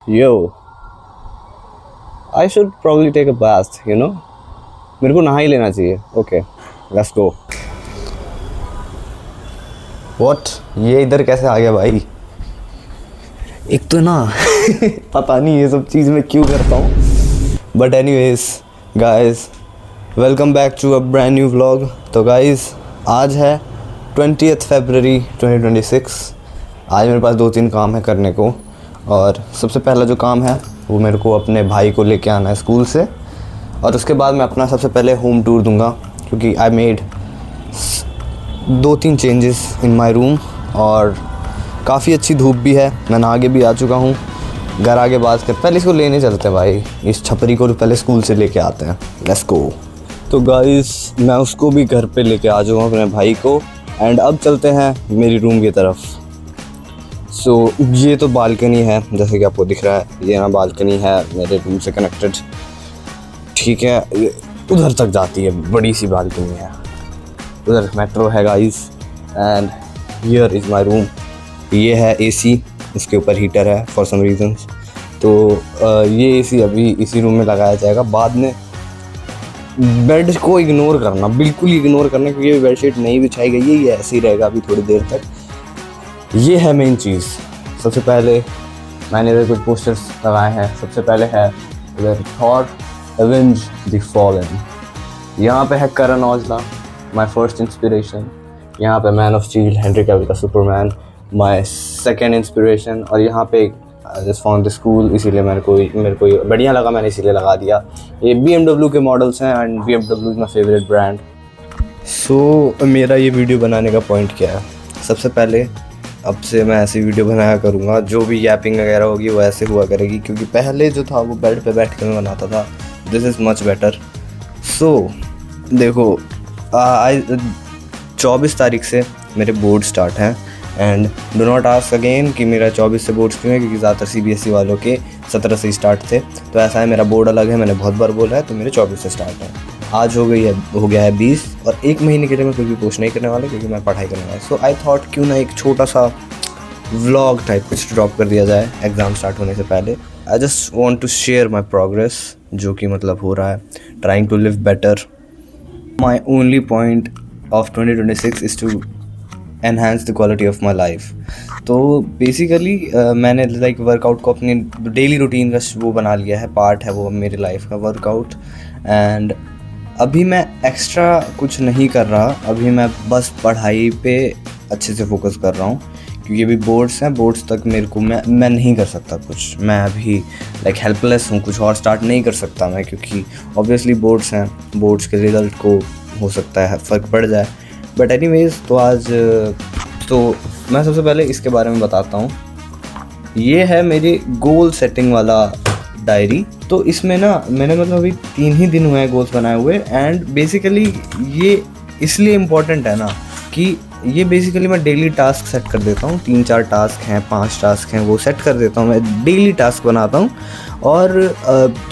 Yo, I should probably take a bath, you know? मेरे को नहा ही लेना चाहिए. Okay, let's go. What? ये इधर कैसे आ गया भाई? एक तो ना पता नहीं ये सब चीज़ मैं क्यों करता हूँ. But anyways, guys, welcome back to a brand new vlog. तो guys, आज है 20th February 2026. आज मेरे पास 2-3 काम है करने को. और सबसे पहला जो काम है वो मेरे को अपने भाई को लेके आना है स्कूल से. और उसके बाद मैं अपना सबसे पहले होम टूर दूंगा, क्योंकि I made 2-3 changes in my room. और काफ़ी अच्छी धूप भी है, मैं आगे भी आ चुका हूँ. घर आगे बात कर, पहले इसको लेने चलते हैं भाई. इस छपरी को पहले स्कूल से लेके आते हैं. Let's go. तो गाइस मैं उसको भी घर पे लेके आ जाऊँगा, अपने भाई को. एंड अब चलते हैं मेरी रूम की तरफ. सो ये तो बालकनी है, जैसे कि आपको दिख रहा है. ये ना बालकनी है मेरे रूम से कनेक्टेड. ठीक है, ये उधर तक जाती है, बड़ी सी बालकनी है. उधर मेट्रो है guys. And here is my room. ये है एसी, इसके ऊपर हीटर है फॉर सम रीजंस. तो ये एसी अभी इसी रूम में लगाया जाएगा. बाद में बेड को इग्नोर करना, बिल्कुल इग्नोर करना, क्योंकि बेडशीट नहीं बिछाई गई है. ये ऐसे ही रहेगा अभी थोड़ी देर तक. ये है मेन चीज़. सबसे पहले मैंने इधर कुछ पोस्टर्स लगाए हैं. सबसे पहले है इधर थॉर एवेंज द फॉलन. यहाँ पे है Karan Aujla, my first inspiration. यहाँ पे man of steel Henry Cavill का सुपरमैन, माय सेकंड इंस्पिरेशन. और यहाँ पे जस्ट फाउंड द स्कूल, इसीलिए मेरे को बढ़िया लगा, मैंने इसीलिए लगा दिया. ये BMW के मॉडल्स हैं and BMW is my favourite brand. So मेरा ये वीडियो बनाने का पॉइंट क्या है? सबसे पहले अब से मैं ऐसी वीडियो बनाया करूँगा, जो भी यैपिंग वगैरह होगी वो ऐसे हुआ करेगी, क्योंकि पहले जो था वो बेड पे बैठ कर मैं बनाता था. This is much better. So देखो, 24 तारीख से मेरे बोर्ड स्टार्ट हैं. And do not ask again कि मेरा 24 से बोर्ड्स क्यों है, क्योंकि ज़्यादातर CBSE वालों के 17 से स्टार्ट थे. तो ऐसा है, मेरा बोर्ड अलग है, मैंने बहुत बार बोला है. तो मेरे 24 से स्टार्ट है. आज हो गया है 20. और 1 महीने के लिए मैं कुछ भी पोस्ट नहीं करने वाला, क्योंकि मैं पढ़ाई करने वाला. सो आई थॉट क्यों ना एक छोटा सा व्लॉग टाइप कुछ ड्रॉप कर दिया जाए एग्ज़ाम स्टार्ट होने से पहले. I just want to share my progress, जो कि मतलब हो रहा है. Trying to live better. My only point of 2026 is to enhance the quality of my life. तो बेसिकली मैंने लाइक वर्कआउट को अपनी डेली रूटीन का वो बना लिया है, पार्ट है वो मेरी लाइफ का वर्कआउट. एंड अभी मैं एक्स्ट्रा कुछ नहीं कर रहा. अभी मैं बस पढ़ाई पे अच्छे से फोकस कर रहा हूँ, क्योंकि अभी बोर्ड्स हैं. बोर्ड्स तक मेरे को मैं नहीं कर सकता कुछ. मैं अभी लाइक हेल्पलेस हूँ, कुछ और स्टार्ट नहीं कर सकता मैं, क्योंकि ऑब्वियसली बोर्ड्स हैं. बोर्ड्स के रिज़ल्ट को हो सकता है फ़र्क पड़ जाए. बट एनीवेज़, तो आज तो मैं सबसे पहले इसके बारे में बताता हूँ. ये है मेरी गोल सेटिंग वाला डायरी. तो इसमें ना मैंने मतलब अभी 3 ही दिन हुए हैं गोल्स बनाए हुए. एंड बेसिकली ये इसलिए इम्पोर्टेंट है ना, कि ये बेसिकली मैं डेली टास्क सेट कर देता हूँ. 3-4 टास्क हैं, 5 टास्क हैं, वो सेट कर देता हूँ. मैं डेली टास्क बनाता हूँ. और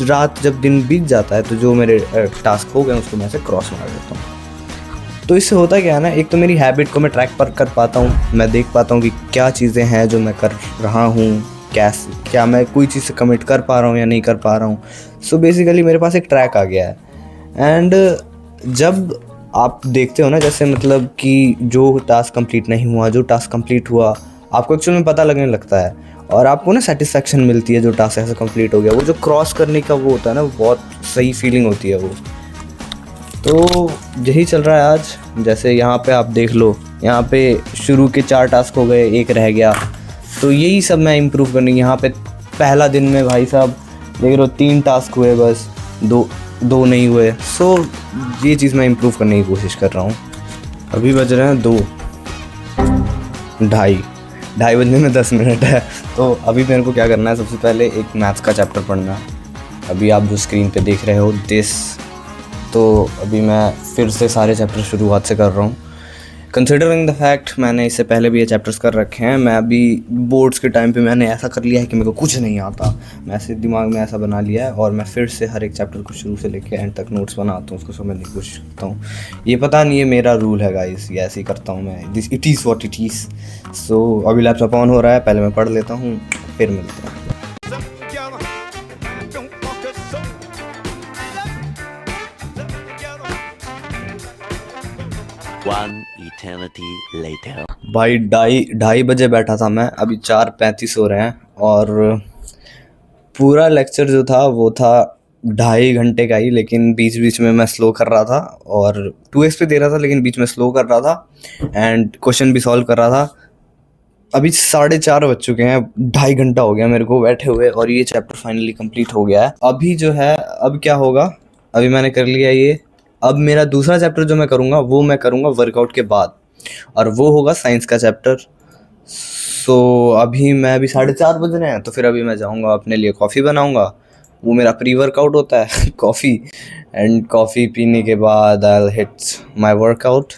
रात जब दिन बीत जाता है, तो जो मेरे टास्क हो गए उसको मैं ऐसे क्रॉस मार देता हूँ. तो इससे होता क्या है ना, एक तो मेरी हैबिट को मैं ट्रैक पर कर पाता हूँ. मैं देख पाता हूँ कि क्या चीज़ें हैं जो मैं कर रहा हूँ, क्या मैं कोई चीज़ से कमिट कर पा रहा हूँ या नहीं कर पा रहा हूँ. सो बेसिकली मेरे पास एक ट्रैक आ गया है. एंड जब आप देखते हो ना, जैसे मतलब कि जो टास्क कंप्लीट नहीं हुआ, जो टास्क कंप्लीट हुआ, आपको एक्चुअली में पता लगने लगता है. और आपको ना सेटिस्फेक्शन मिलती है जो टास्क ऐसे कंप्लीट हो गया. वो जो क्रॉस करने का वो होता है ना, वो बहुत सही फीलिंग होती है वो. तो यही चल रहा है आज. जैसे यहाँ पे आप देख लो, यहाँ पे शुरू के 4 टास्क हो गए, 1 रह गया. तो यही सब मैं इम्प्रूव करने. यहाँ पे पहला दिन में भाई साहब देख रहे हो 3 टास्क हुए, बस दो नहीं हुए. सो ये चीज़ मैं इम्प्रूव करने की कोशिश कर रहा हूँ. अभी बज रहे हैं 2, ढाई बजने में 10 मिनट है. तो अभी मेरे को क्या करना है, सबसे पहले एक मैथ्स का चैप्टर पढ़ना है. अभी आप जो स्क्रीन पे देख रहे हो दिस, तो अभी मैं फिर से सारे चैप्टर शुरुआत से कर रहा हूँ. कंसिडरिंग द फैक्ट मैंने इससे पहले भी ये चैप्टर्स कर रखे हैं. मैं अभी बोर्ड्स के टाइम पे मैंने ऐसा कर लिया है कि मेरे को कुछ नहीं आता. मैं ऐसे दिमाग में ऐसा बना लिया है, और मैं फिर से हर एक चैप्टर को शुरू से लेकर एंड तक नोट्स बनाता हूँ, उसको समझने की कोशिश करता हूँ. ये पता नहीं, ये मेरा रूल है गाइस, ये ऐसे ही करता हूँ मैं. It is what it is. So अभी लैपटॉप ऑन हो रहा है, पहले मैं पढ़ लेता हूँ, फिर मिलते हैं. One eternity later. भाई 2:30 बजे बैठा था मैं, अभी 4:35 हो रहे हैं और पूरा लेक्चर जो था वो था 2.5 घंटे का ही, लेकिन बीच बीच में मैं स्लो कर रहा था और 2x पे दे रहा था लेकिन बीच में स्लो कर रहा था एंड क्वेश्चन भी सॉल्व कर रहा था। अभी 4:30 बज चुके हैं, 2.5 घंटा हो गया मेरे को बैठे हुए और ये चैप्टर फाइनली कंप्लीट हो गया है। अभी जो है अब क्या होगा, अभी मैंने कर लिया ये, अब मेरा दूसरा चैप्टर जो मैं करूँगा वो मैं करूँगा वर्कआउट के बाद और वो होगा साइंस का चैप्टर। सो अभी मैं अभी 4:30 बज रहे हैं तो फिर अभी मैं जाऊँगा अपने लिए कॉफ़ी बनाऊँगा, वो मेरा प्री वर्कआउट होता है कॉफ़ी, एंड कॉफ़ी पीने के बाद I will hit my workout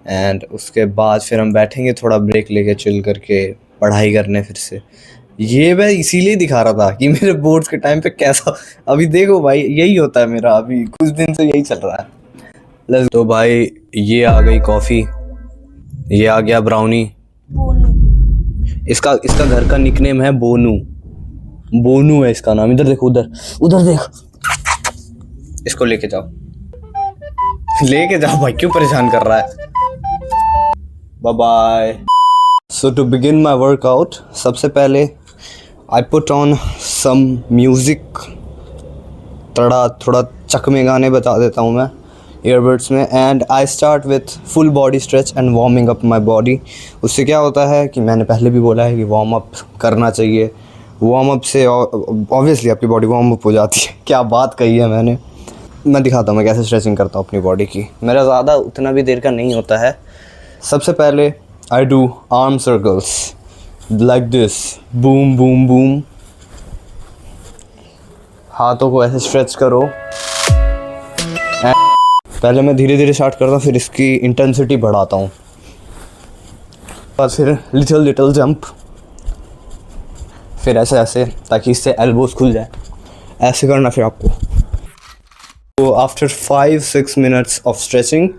and उसके बाद फिर हम बैठेंगे थोड़ा ब्रेक लेके चिल करके पढ़ाई करने फिर से। ये मैं इसीलिए दिखा रहा था कि मेरे बोर्ड्स के टाइम पे कैसा, अभी देखो भाई यही होता है मेरा, अभी कुछ दिन से यही चल रहा है। तो भाई ये आ गई कॉफ़ी, ये आ गया ब्राउनी, इसका घर का निकनेम है बोनू, बोनू है इसका नाम। इधर देखो, उधर देख, इसको लेके जाओ भाई, क्यों परेशान कर रहा है। Bye bye. So to begin my workout, सबसे पहले I put on some music, थोड़ा चकमे गाने बता देता हूँ मैं ईयरबड्स में, and I start with full body stretch and warming up my body. उससे क्या होता है कि मैंने पहले भी बोला है कि वार्म अप करना चाहिए, वार्म अप से ऑब्वियसली आपकी बॉडी वार्म अप हो जाती है। क्या बात कही है मैंने, मैं दिखाता हूँ मैं कैसे स्ट्रेचिंग करता हूँ अपनी बॉडी की। मेरा ज़्यादा उतना भी देर का नहीं होता है। सबसे पहले I do arm circles like this, boom boom boom, हाथों को ऐसे स्ट्रेच करो। पहले मैं धीरे धीरे स्टार्ट करता हूँ, फिर इसकी इंटेंसिटी बढ़ाता हूँ, और फिर लिटिल जंप, फिर ऐसे ताकि इससे एल्बोस खुल जाए, ऐसे करना फिर आपको। तो after 5-6 minutes of stretching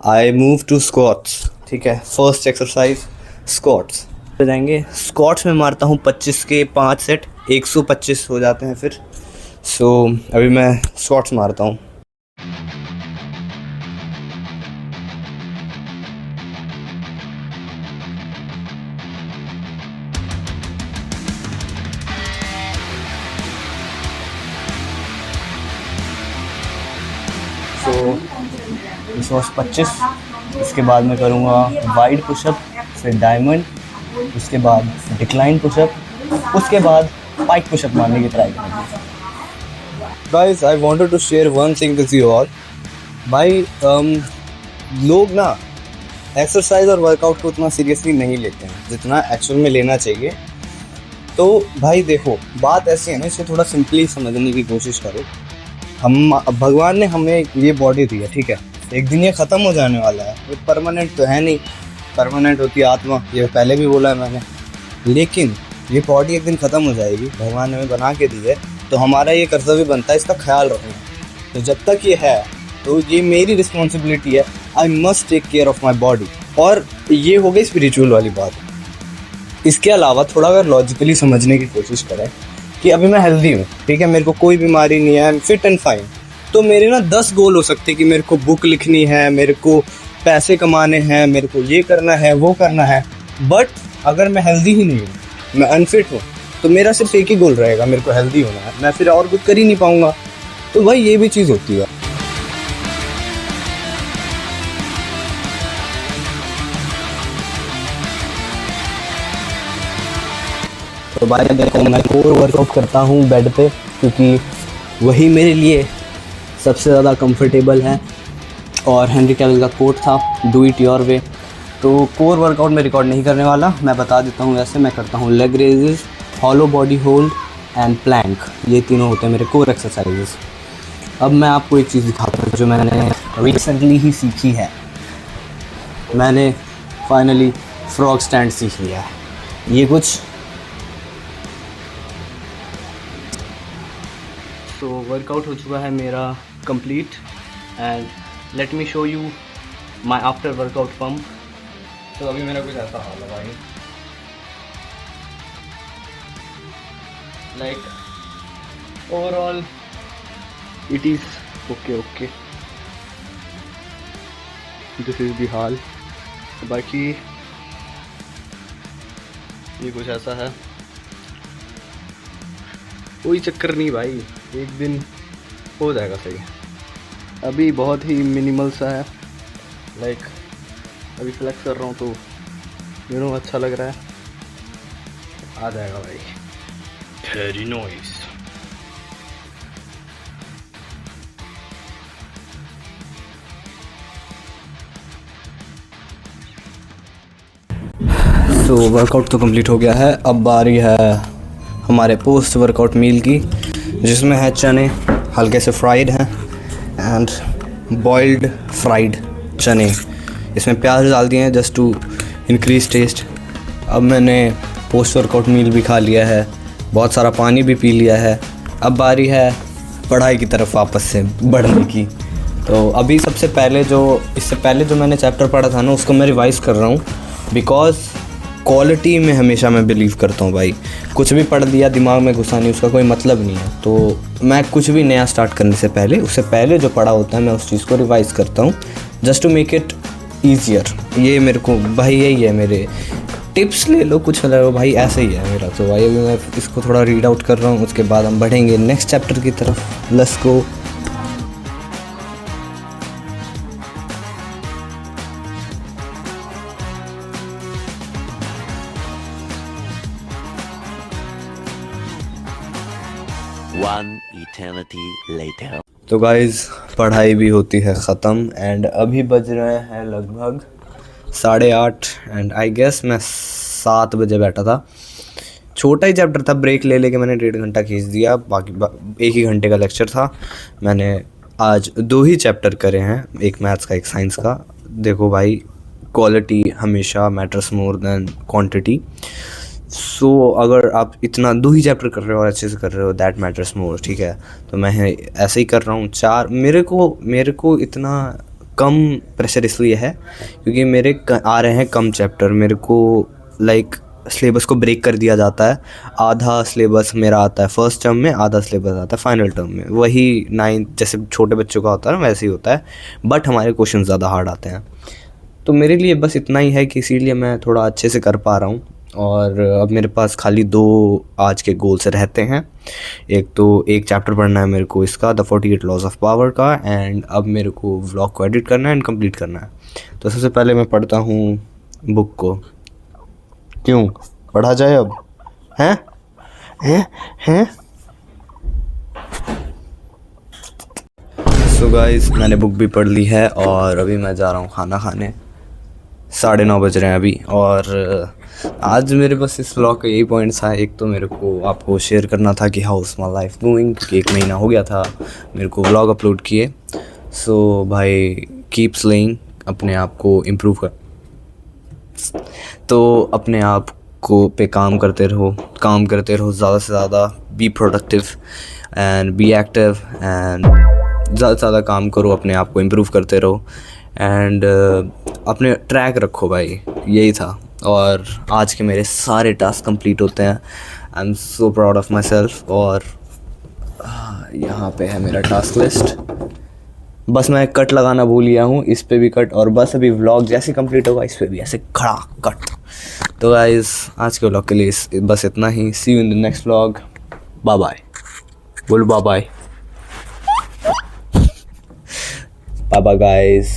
I move to squats. ठीक है, फर्स्ट एक्सरसाइज स्क्वाट्स हो जाएंगे। स्क्वाट्स में मारता हूँ 25 के 5 सेट, 125 हो जाते हैं फिर। सो अभी मैं स्क्वाट्स मारता हूँ। तो इस वॉज 25, इसके बाद मैं करूँगा वाइड पुशअप, फिर डायमंड, उसके बाद डिक्लाइन पुशअप, उसके बाद पाइक पुशअप मारने की ट्राई करूँगा। Guys I wanted to share one thing with you all. भाई लोग ना एक्सरसाइज और वर्कआउट को उतना सीरियसली नहीं लेते हैं जितना एक्चुअल में लेना चाहिए। तो भाई देखो, बात ऐसी है ना, इसे थोड़ा सिंपली समझने की कोशिश करो। भगवान ने हमें ये बॉडी दी है, ठीक है, एक दिन ये ख़त्म हो जाने वाला है, ये परमानेंट तो है नहीं, परमानेंट होती है आत्मा, ये पहले भी बोला है मैंने। लेकिन ये बॉडी एक दिन ख़त्म हो जाएगी, भगवान ने हमें बना के दी है, तो हमारा ये कर्तव्य बनता है इसका ख्याल रखना। तो जब तक ये है तो ये मेरी रिस्पॉन्सिबिलिटी है, I must take care of my body. और ये हो गई स्पिरिचुअल वाली बात। इसके अलावा थोड़ा अगर लॉजिकली समझने की कोशिश करें कि अभी मैं हेल्दी हूँ, ठीक है, मेरे को कोई बीमारी नहीं है, I am fit and fine, तो मेरे ना 10 गोल हो सकते हैं कि मेरे को बुक लिखनी है, मेरे को पैसे कमाने हैं, मेरे को ये करना है, वो करना है। बट अगर मैं हेल्दी ही नहीं हूँ, मैं अनफिट हूँ, तो मेरा सिर्फ एक ही गोल रहेगा, मेरे को हेल्दी होना है, मैं फिर और कुछ कर ही नहीं पाऊँगा। तो भाई ये भी चीज़ होती है। तो भाई देखो, मैं कोर वर्कआउट करता हूँ बेड पे, क्योंकि वही मेरे लिए सबसे ज़्यादा कंफर्टेबल है। और हेनरी कैविल का कोट था, डू इट योर वे। तो कोर वर्कआउट में रिकॉर्ड नहीं करने वाला, मैं बता देता हूँ। वैसे मैं करता हूँ leg raises, hollow body hold and plank, ये तीनों होते हैं मेरे कोर एक्सरसाइजेस। अब मैं आपको एक चीज़ दिखाता हूँ जो मैंने रिसेंटली ही सीखी है। मैंने फाइनली फ्रॉग स्टैंड सीख लिया है। ये कुछ तो वर्कआउट हो चुका है मेरा complete, and let me show you my after workout pump. तो अभी मेरा कुछ ऐसा हाल है भाई, like overall it is okay. This is the haal. बाकी ये कुछ ऐसा है, कोई चक्कर नहीं भाई, एक दिन हो जाएगा सही। अभी बहुत ही मिनिमल सा है, लाइक अभी फ्लेक्स कर रहा हूँ तो अच्छा लग रहा है। आ जाएगा भाई, वेरी नाइस। तो वर्कआउट तो कंप्लीट हो गया है। अब बारी है हमारे पोस्ट वर्कआउट मील की, जिसमें है चने हल्के से फ्राइड हैं एंड बॉइल्ड फ्राइड चने। इसमें प्याज डाल दिए हैं जस्ट टू इंक्रीज टेस्ट। अब मैंने पोस्ट वर्कआउट मील भी खा लिया है, बहुत सारा पानी भी पी लिया है। अब बारी है पढ़ाई की तरफ वापस से बढ़ने की। तो अभी इससे पहले जो मैंने चैप्टर पढ़ा था ना, उसको मैं रिवाइज़ कर रहा हूँ, बिकॉज़ क्वालिटी में हमेशा मैं बिलीव करता हूँ भाई। कुछ भी पढ़ लिया दिमाग में घुसा नहीं, उसका कोई मतलब नहीं है। तो मैं कुछ भी नया स्टार्ट करने से पहले उससे पहले जो पढ़ा होता है मैं उस चीज़ को रिवाइज़ करता हूँ, just to make it easier. ये मेरे को भाई यही है, मेरे टिप्स ले लो कुछ ले लो भाई, ऐसे ही है मेरा। तो भाई अभी मैं इसको थोड़ा रीड आउट कर रहा हूँ, उसके बाद हम बढ़ेंगे नेक्स्ट चैप्टर की तरफ। Let's go. One eternity later. तो गाइज़ पढ़ाई भी होती है ख़त्म एंड अभी बज रहे हैं लगभग 8:30 एंड आई गेस मैं 7 बजे बैठा था। छोटा ही चैप्टर था, ब्रेक ले लेके मैंने 1.5 घंटा खींच दिया, बाकी 1 ही घंटे का लेक्चर था। मैंने आज 2 ही चैप्टर करे हैं, एक मैथ्स का एक साइंस का। देखो भाई, क्वालिटी हमेशा मैटर्स मोर देन क्वांटिटी। सो अगर आप इतना 2 ही चैप्टर कर रहे हो और अच्छे से कर रहे हो, दैट मैटर्स मोर, ठीक है। तो मैं ऐसे ही कर रहा हूँ 4। मेरे को इतना कम प्रेशर इसलिए है क्योंकि मेरे आ रहे हैं कम चैप्टर। मेरे को लाइक सिलेबस को ब्रेक कर दिया जाता है। आधा सिलेबस मेरा आता है फर्स्ट टर्म में, आधा सिलेबस आता है फाइनल टर्म में। वही 9 जैसे छोटे बच्चों का होता है ना, वैसे ही होता है, बट हमारे क्वेश्चन ज़्यादा हार्ड आते हैं। तो मेरे लिए बस इतना ही है कि इसीलिए मैं थोड़ा अच्छे से कर पा रहा हूँ। और अब मेरे पास खाली 2 आज के गोल्स रहते हैं। एक चैप्टर पढ़ना है मेरे को इसका, द 48 लॉज ऑफ पावर का, एंड अब मेरे को व्लॉग को एडिट करना है एंड कंप्लीट करना है। तो सबसे पहले मैं पढ़ता हूँ बुक को। क्यों पढ़ा जाए अब? हैं? सो गाइस मैंने बुक भी पढ़ ली है और अभी मैं जा रहा हूँ खाना खाने। 9:30 बज रहे हैं अभी। और आज मेरे पास इस व्लॉग का यही पॉइंट्स था। एक तो मेरे को आपको शेयर करना था कि how is my life going, क्योंकि 1 महीना हो गया था मेरे को व्लॉग अपलोड किए। सो भाई कीप स्लेइंग, अपने आप को इम्प्रूव कर, तो अपने आप को पे काम करते रहो ज़्यादा से ज़्यादा। Be productive and be active and ज़्यादा से ज़्यादा काम करो, अपने आप को इम्प्रूव करते रहो एंड अपने ट्रैक रखो भाई। यही था। और आज के मेरे सारे टास्क कंप्लीट होते हैं। I am so proud of my self. और यहाँ पे है मेरा टास्क लिस्ट। बस मैं कट लगाना भूल गया हूँ, इस पे भी कट, और बस अभी व्लॉग जैसे कंप्लीट होगा इस पे भी ऐसे खड़ा कट। तो गाइस आज के व्लॉग के लिए बस इतना ही। See you in the next vlog. Bye bye. बोलो bye bye. Bye bye guys.